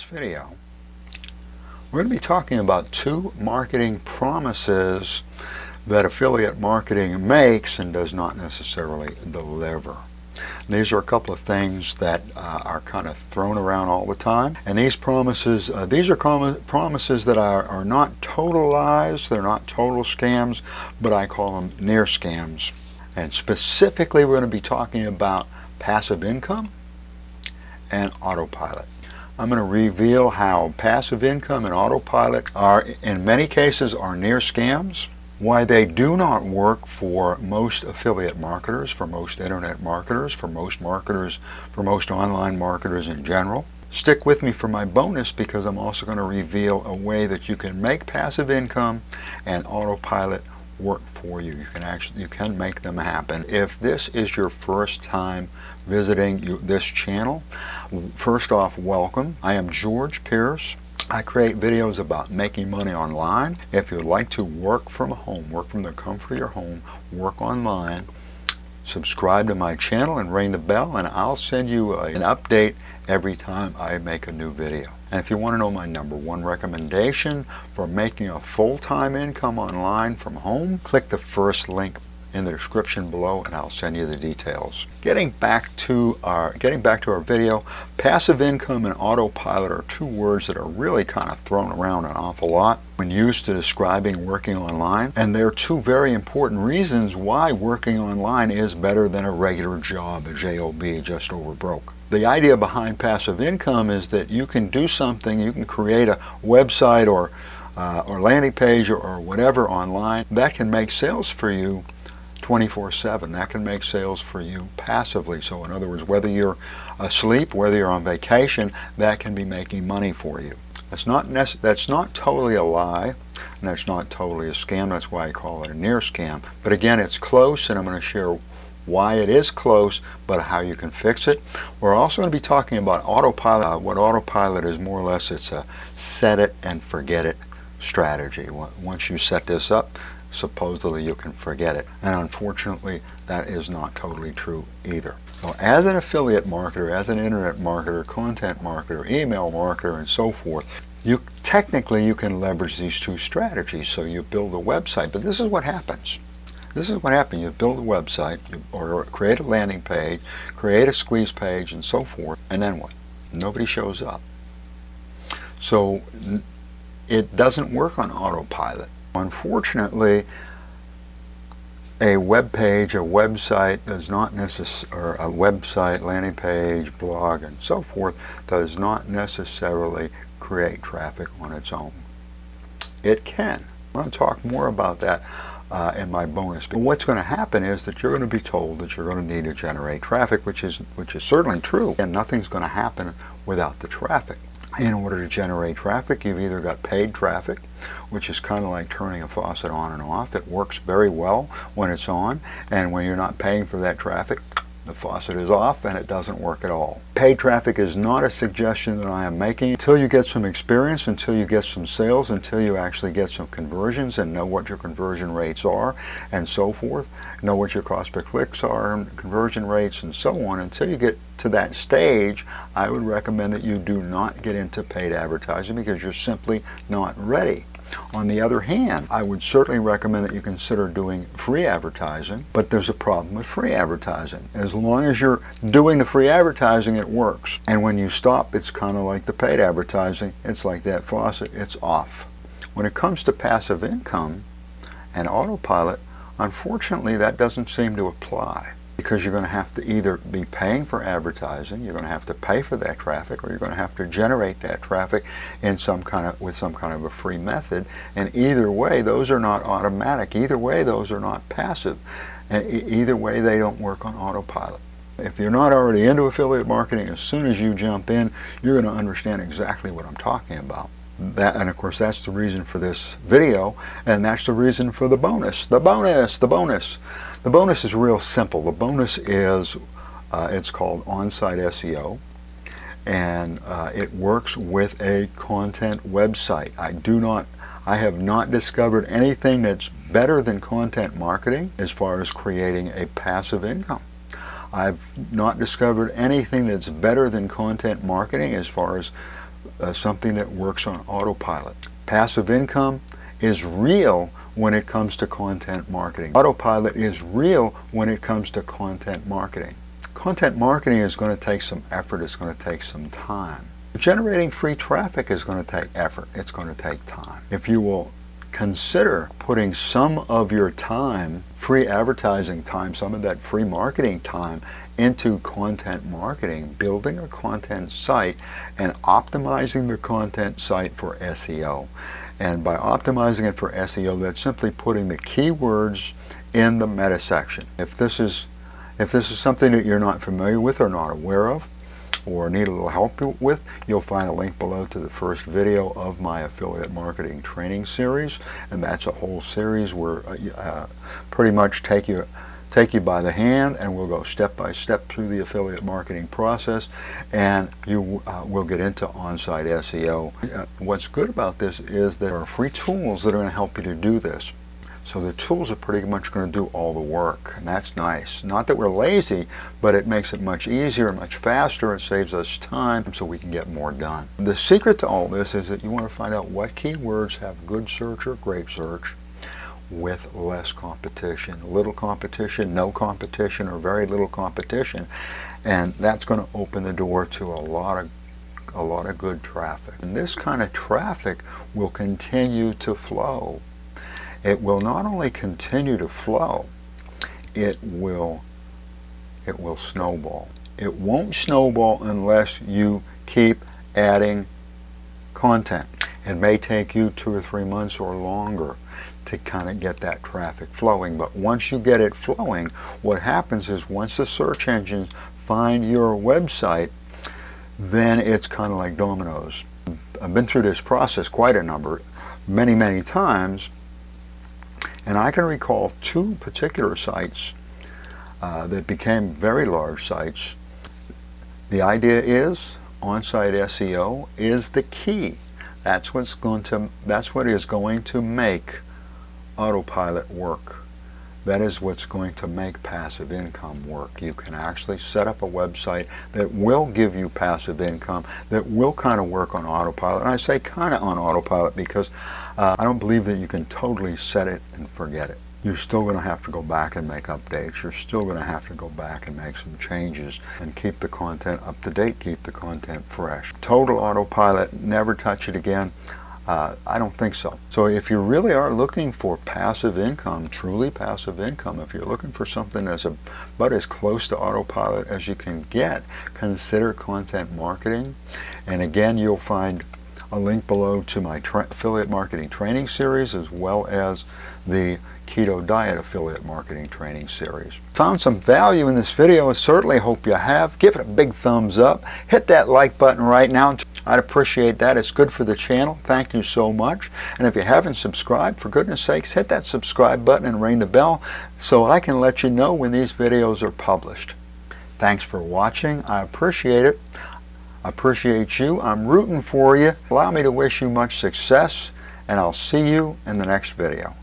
video, we're going to be talking about 2 marketing promises that affiliate marketing makes and does not necessarily deliver. These are a couple of things that are kind of thrown around all the time, and these promises, promises that are not total lies, they're not total scams, but I call them near scams. And specifically, we're going to be talking about passive income and autopilot. I'm going to reveal how passive income and autopilot are, in many cases, are near scams, why they do not work for most affiliate marketers, for most internet marketers, for most online marketers in general. Stick with me for my bonus, because I'm also going to reveal a way that you can make passive income and autopilot work for you. You can make them happen. If this is your first time visiting this channel, first off, welcome. I am George Pierce. I create videos about making money online. If you'd like to work from home, work from the comfort of your home, work online, subscribe to my channel and ring the bell, and I'll send you an update every time I make a new video. And if you want to know my #1 recommendation for making a full-time income online from home, click the first link in the description below and I'll send you the details. Getting back to our video, passive income and autopilot are 2 words that are really kind of thrown around an awful lot when used to describing working online, and they're 2 very important reasons why working online is better than a regular job, a job, just over broke. The idea behind passive income is that you can do something, you can create a website or landing page or whatever online that can make sales for you 24/7. That can make sales for you passively. So in other words, whether you're asleep, whether you're on vacation, that can be making money for you. That's not totally a lie, and that's not totally a scam. That's why I call it a near scam. But again, it's close, and I'm going to share why it is close, but how you can fix it. We're also going to be talking about autopilot. What autopilot is, more or less, it's a set it and forget it strategy. Once you set this up, supposedly you can forget it, and unfortunately that is not totally true either. So as an affiliate marketer, as an internet marketer, content marketer, email marketer, and so forth, technically you can leverage these 2 strategies. So you build a website, but this is what happens. This is what happens. You build a website, or create a landing page, create a squeeze page, and so forth, and then what? Nobody shows up. So it doesn't work on autopilot. Unfortunately, a web page, a website does not necessarily, or a website, landing page, blog, and so forth, does not necessarily create traffic on its own. It can. I'm going to talk more about that in my bonus. But what's going to happen is that you're going to be told that you're going to need to generate traffic, which is certainly true, and nothing's going to happen without the traffic. In order to generate traffic, you've either got paid traffic, which is kind of like turning a faucet on and off. It works very well when it's on, and when you're not paying for that traffic, the faucet is off and it doesn't work at all. Paid traffic is not a suggestion that I am making. Until you get some experience, until you get some sales, until you actually get some conversions and know what your conversion rates are and so forth, know what your cost per clicks are and conversion rates and so on, until you get to that stage, I would recommend that you do not get into paid advertising, because you're simply not ready. On the other hand, I would certainly recommend that you consider doing free advertising, but there's a problem with free advertising. As long as you're doing the free advertising, it works. And when you stop, it's kind of like the paid advertising. It's like that faucet, it's off. When it comes to passive income and autopilot, unfortunately, that doesn't seem to apply, because you're going to have to either be paying for advertising, you're going to have to pay for that traffic, or you're going to have to generate that traffic in with some kind of a free method. And either way, those are not automatic. Either way, those are not passive. And either way, they don't work on autopilot. If you're not already into affiliate marketing, as soon as you jump in, you're going to understand exactly what I'm talking about. And of course, that's the reason for this video, and that's the reason for the bonus. The bonus! The bonus is real simple. The bonus is, it's called on-site SEO, and it works with a content website. I have not discovered anything that's better than content marketing as far as creating a passive income. I've not discovered anything that's better than content marketing as far as something that works on autopilot. Passive income is real when it comes to content marketing. Autopilot is real when it comes to content marketing. Content marketing is going to take some effort. It's going to take some time. Generating free traffic is going to take effort. It's going to take time. If you will consider putting some of your time, free advertising time, some of that free marketing time into content marketing, building a content site and optimizing the content site for SEO. And by optimizing it for SEO, that's simply putting the keywords in the meta section. If this is something that you're not familiar with or not aware of, or need a little help with, you'll find a link below to the first video of my affiliate marketing training series, and that's a whole series where pretty much take you by the hand, and we'll go step by step through the affiliate marketing process, and you will get into on-site SEO. What's good about this is there are free tools that are going to help you to do this. So the tools are pretty much going to do all the work, and that's nice. Not that we're lazy, but it makes it much easier, much faster. It saves us time so we can get more done. The secret to all this is that you want to find out what keywords have good search or great search with less competition. Little competition, no competition, or very little competition, and that's going to open the door to a lot of good traffic. And this kind of traffic will continue to flow. It will not only continue to flow, it will snowball. It won't snowball unless you keep adding content. It may take you 2 or 3 months or longer to kind of get that traffic flowing, but once you get it flowing, what happens is once the search engines find your website, then it's kind of like dominoes. I've been through this process many times, and I can recall 2 particular sites that became very large sites. The idea is on-site SEO is the key. That's what is going to make autopilot work. That is what's going to make passive income work. You can actually set up a website that will give you passive income, that will kind of work on autopilot. And I say kind of on autopilot because I don't believe that you can totally set it and forget it. You're still going to have to go back and make updates. You're still going to have to go back and make some changes and keep the content up to date, keep the content fresh. Total autopilot, never touch it again. I don't think so. So if you really are looking for passive income, truly passive income, if you're looking for something that's about as close to autopilot as you can get, consider content marketing. And again, you'll find a link below to my affiliate marketing training series, as well as the Keto Diet affiliate marketing training series. Found some value in this video? I certainly hope you have. Give it a big thumbs up. Hit that like button right now. I'd appreciate that. It's good for the channel. Thank you so much. And if you haven't subscribed, for goodness sakes, hit that subscribe button and ring the bell so I can let you know when these videos are published. Thanks for watching. I appreciate it. I appreciate you. I'm rooting for you. Allow me to wish you much success, and I'll see you in the next video.